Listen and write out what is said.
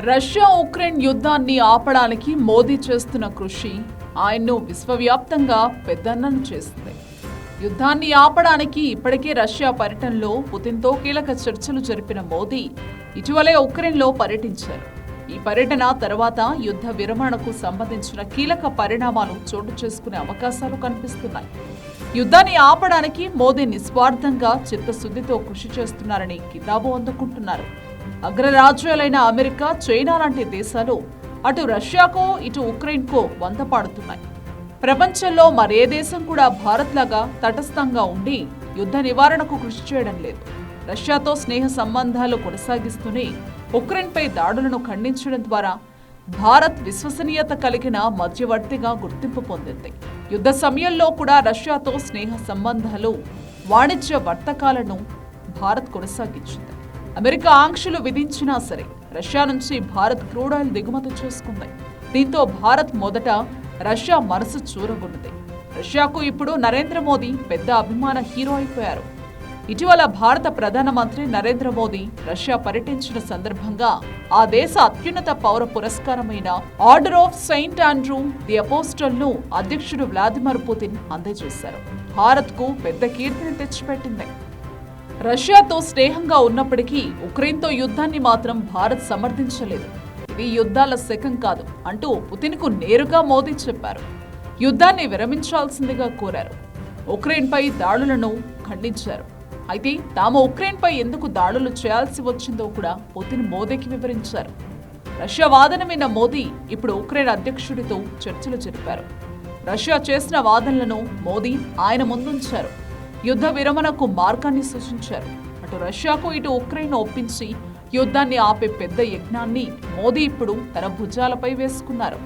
Russia Ukraine యుద్ధాన్ని ఆపడానికి మోదీ చేస్తున్న కృషి ఆయన్ను విశ్వవ్యాప్తంగా పెద్దన్నం చేసింది. యుద్ధాన్ని ఆపడానికి ఇప్పటికే రష్యా పర్యటనలో పుతిన్తో కీలక చర్చలు జరిపిన మోదీ ఇటీవలే ఉక్రెయిన్లో పర్యటించారు. ఈ పర్యటన తర్వాత యుద్ధ విరమణకు సంబంధించిన కీలక పరిణామాలు చోటు చేసుకునే అవకాశాలు కనిపిస్తున్నాయి. యుద్ధాన్ని ఆపడానికి మోదీ నిస్వార్థంగా చిత్తశుద్ధితో కృషి చేస్తున్నారని కితాబు అందుకుంటున్నారు. అగ్రరాజ్యాలైన అమెరికా, చైనా లాంటి దేశాలు అటు రష్యాకో ఇటు ఉక్రెయిన్కో వంతపాడుతున్నాయి. ప్రపంచంలో మరే దేశం కూడా భారత్ లాగా తటస్థంగా ఉండి యుద్ధ నివారణకు కృషి చేయడం లేదు. రష్యాతో స్నేహ సంబంధాలు కొనసాగిస్తూనే ఉక్రెయిన్పై దాడులను ఖండించడం ద్వారా భారత్ విశ్వసనీయత కలిగిన మధ్యవర్తిగా గుర్తింపు పొందింది. యుద్ధ సమయంలో కూడా రష్యాతో స్నేహ సంబంధాలు, వాణిజ్య వర్తకాలను భారత్ కొనసాగించింది. అమెరికా ఆంక్షలు విధించినా సరే రష్యా నుంచి భారత్ క్రూడ్ ఆయిల్ దిగుమతి చేసుకుంది. దీంతో భారత్ మొదట రష్యా మనసు చూరగొన్నది. రష్యాకు ఇప్పుడు నరేంద్ర మోదీ పెద్ద అభిమాన హీరో అయిపోయారు. ఇటీవల భారత ప్రధానమంత్రి నరేంద్ర మోదీ రష్యా పర్యటించిన సందర్భంగా ఆ దేశ అత్యున్నత పౌర పురస్కారమైన Order of Saint Andrew the Apostle ను అధ్యక్షుడు వ్లాదిమిర్ పుతిన్ అందజేశారు. భారత్ కు పెద్ద కీర్తిని తెచ్చిపెట్టింది. రష్యాతో స్నేహంగా ఉన్నప్పటికీ ఉక్రెయిన్తో యుద్ధాన్ని మాత్రం భారత్ సమర్థించలేదు. ఇది యుద్ధాల శకం కాదు అంటూ పుతిన్కు నేరుగా మోదీ చెప్పారు. యుద్ధాన్ని విరమించాల్సిందిగా కోరారు. ఉక్రెయిన్పై దాడులను ఖండించారు. అయితే తాము ఉక్రెయిన్పై ఎందుకు దాడులు చేయాల్సి వచ్చిందో కూడా పుతిన్ మోదీకి వివరించారు. రష్యా వాదన విన్న మోదీ ఇప్పుడు ఉక్రెయిన్ అధ్యక్షుడితో చర్చలు జరిపారు. రష్యా చేసిన వాదనలను మోదీ ఆయన ముందుంచారు. యుద్ధ విరమణకు మార్గాన్ని సూచించారు. అటు రష్యాకు ఇటు ఉక్రెయిన్ ఒప్పించి యుద్ధాన్ని ఆపే పెద్ద యజ్ఞాన్ని మోదీ ఇప్పుడు తన భుజాలపై వేసుకున్నారు.